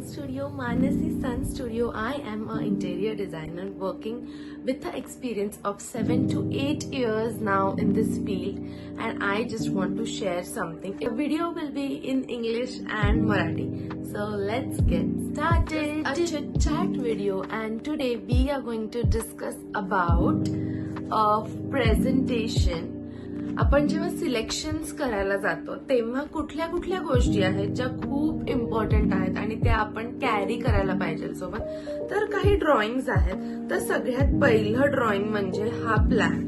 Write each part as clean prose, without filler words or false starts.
Studio, Manasi Sun Studio. I am an interior designer working with the experience of 7 to 8 years now in this field, and I just want to share something. The video will be in English and Marathi. So let's get started. A chit chat video, and today we are going to discuss about presentation. आपण जेव्हा selections करायला जातो तेव्हा कुठल्या कुठल्या गोष्टी आहेत ज्या खूप इम्पॉर्टंट आहेत आणि त्या आपण कॅरी करायला पाहिजे सोबत. तर काही ड्रॉइंग्स आहेत. तर सगळ्यात पहिलं ड्रॉइंग म्हणजे हा plan.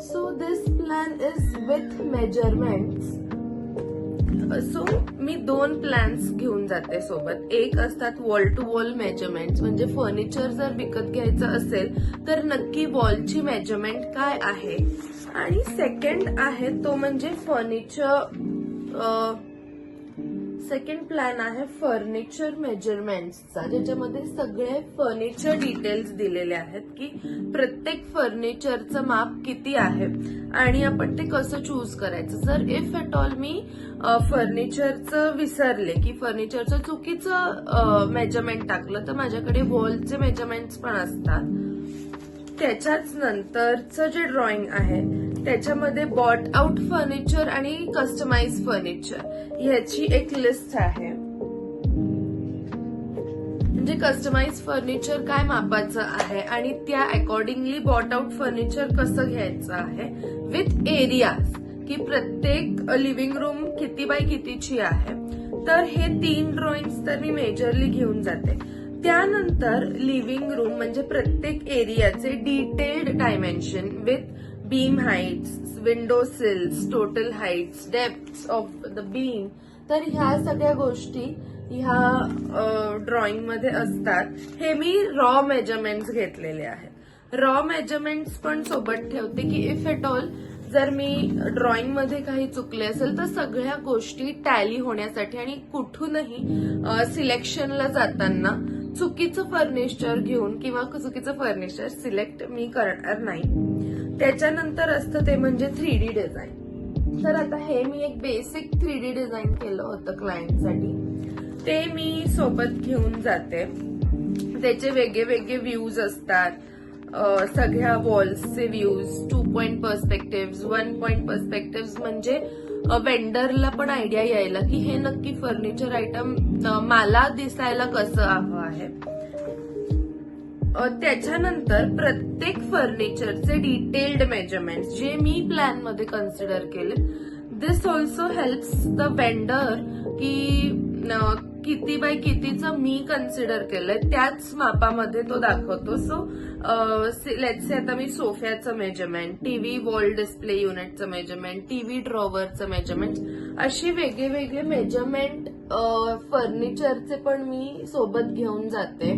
So this plan is with measurements. So मी दोन प्लॅन्स घेऊन जाते सोबत. एक असतात वॉल टू वॉल मेजरमेंट्स, म्हणजे फर्निचर जर विकत घ्यायचं असेल तर नक्की वॉलची मेजरमेंट काय आहे. आणि सेकंड आहे तो म्हणजे सेकंड प्लॅन आहे फर्निचर मेजरमेंट्सचा, ज्याच्यामध्ये सगळे फर्निचर डिटेल्स दिलेले आहेत की प्रत्येक फर्निचरचं माप किती आहे आणि आपण ते कसं चूज करायचं. जर इफ एट ऑल मी फर्निचरचं विसरले की फर्निचरचं चुकीचं मेजरमेंट टाकलं तर माझ्याकडे वॉलचे मेजरमेंट्स पण असतात. त्याच्याच नंतरचं जे ड्रॉइंग आहे त्याच्यामध्ये बॉट आउट फर्निचर आणि कस्टमाइज फर्निचर ह्याची एक लिस्ट आहे. म्हणजे कस्टमाइज फर्निचर काय मापाचं आहे आणि त्या अकॉर्डिंगली बॉट आउट फर्निचर कसं घ्यायचं आहे विथ एरियाज, की प्रत्येक लिव्हिंग रूम किती बाय कितीची आहे. तर हे 3 ड्रॉइंग्स तर मी मेजरली घेऊन जाते. त्यानंतर लिव्हिंग रूम म्हणजे प्रत्येक एरियाचे detailed dimension with beam heights, window sills, total heights, depth of the beam. तर ह्या सगळ्या गोष्टी ह्या ड्रॉइंग मध्ये असतात. हे मी रॉ मेजरमेंट्स घेतलेले आहेत. रॉ मेजरमेंट्स पण सोबत ठेवते की इफ एट ऑल जर मी ड्रॉइंग मध्ये काही चुकले असेल तर सगळ्या गोष्टी टॅली होण्यासाठी आणि कुठूनही सिलेक्शनला जाताना चुकीचं फर्निचर घेऊन किंवा चुकीचं फर्निचर सिलेक्ट मी करणार नाही. त्याच्यानंतर असतं ते म्हणजे 3D डिझाईन. तर आता हे मी एक बेसिक 3D डिझाईन केलं होतं क्लायंटसाठी. ते मी सोबत घेऊन जाते. त्याचे वेगळे वेगळे व्ह्यूज असतात. सगळ्या वॉल्सचे views, 2 point perspective, 1 point perspective, म्हणजे वेंडरला पण आयडिया यायला की हे नक्की फर्निचर आयटम मला दिसायला कसं हवं आहे. त्याच्यानंतर प्रत्येक फर्निचरचे डिटेल्ड मेजरमेंट्स जे मी प्लॅन मध्ये कन्सिडर केले. दिस ऑल्सो हेल्प्स द वेंडर की किती बाय कितीचं मी कन्सिडर केलंय त्याच मापामध्ये तो दाखवतो. सो लेट्स से आता मी सोफ्याचं मेजरमेंट, टीव्ही वॉल डिस्प्ले युनिटचं मेजरमेंट, टीव्ही ड्रॉवरचं मेजरमेंट, अशी वेगळे वेगळे मेजरमेंट फर्निचरचे पण मी सोबत घेऊन जाते.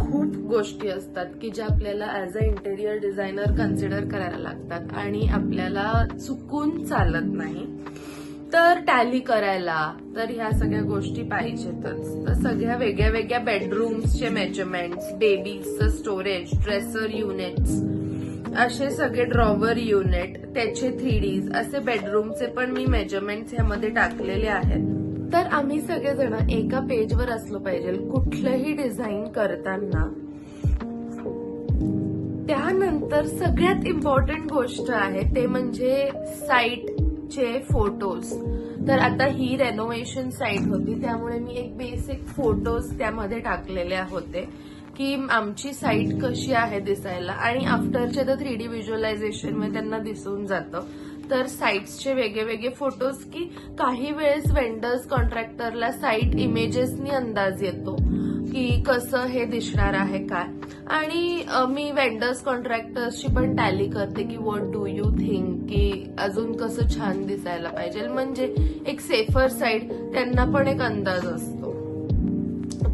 खूप गोष्टी असतात की ज्या आपल्याला as a interior designer consider करायला लागतात आणि आपल्याला चुकून चालत नाही. तर टॅली करायला तर ह्या सगळ्या गोष्टी पाहिजेतच. तर सगळ्या वेगळ्या वेगळ्या बेडरूम्सचे मेजरमेंट्स, बेबीजचं स्टोरेज, ड्रेसर युनिट्स, असे सगळे ड्रॉवर युनिट, त्याचे 3Ds, असे बेडरूमचे पण मी मेजरमेंट्स ह्यामध्ये टाकलेले आहेत. तर आम्ही सगळेजण एका पेजवर असलो पाहिजे कुठलंही डिझाईन करताना. त्यानंतर सगळ्यात इम्पॉर्टंट गोष्ट आहे ते म्हणजे साईटचे फोटोज. तर आता ही रेनोव्हेशन साईट होती त्यामुळे मी एक बेसिक फोटोज त्यामध्ये टाकलेले होते की आमची साईट कशी आहे दिसायला. आणि आफ्टरच्या द 3D व्हिज्युअलायझेशन मध्ये त्यांना दिसून जातं. तर साईट्सचे वेगळे वेगळे फोटोज की काही वेळेस वेंडर्स कॉन्ट्रॅक्टरला साईट इमेजेसनी अंदाज येतो की कसं हे दिसणार आहे काय. आणि मी वेंडर्स कॉन्ट्रॅक्टर्सची पण टॅली करते की व्हॉट डू यू थिंक, की अजून कसं छान दिसायला पाहिजे. म्हणजे एक सेफर साईड त्यांना पण एक अंदाज असतो.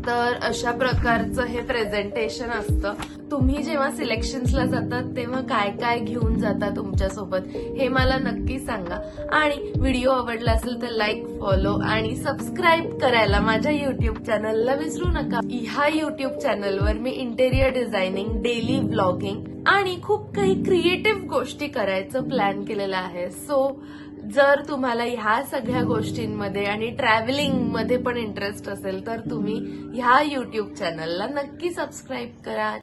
तर अशा प्रकारचं हे प्रेझेंटेशन असतं. तुम्ही जेव्हा सिलेक्शन्सला जातात तेव्हा काय काय घेऊन जाता तुमच्यासोबत हे मला नक्की सांगा. आणि व्हिडिओ आवडला असेल तर लाईक, फॉलो आणि सबस्क्राईब करायला माझ्या युट्यूब चॅनलला विसरू नका. ह्या युट्यूब चॅनलवर मी इंटेरियर डिझायनिंग, डेली व्लॉगिंग आणि खूप काही क्रिएटिव्ह गोष्टी करायचं प्लॅन केलेलं आहे. सो जर तुम्हाला ह्या सगळ्या गोष्टींमध्ये आणि ट्रॅव्हलिंग मध्ये पण इंटरेस्ट असेल तर तुम्ही ह्या युट्यूब चॅनलला नक्की सबस्क्राईब करा.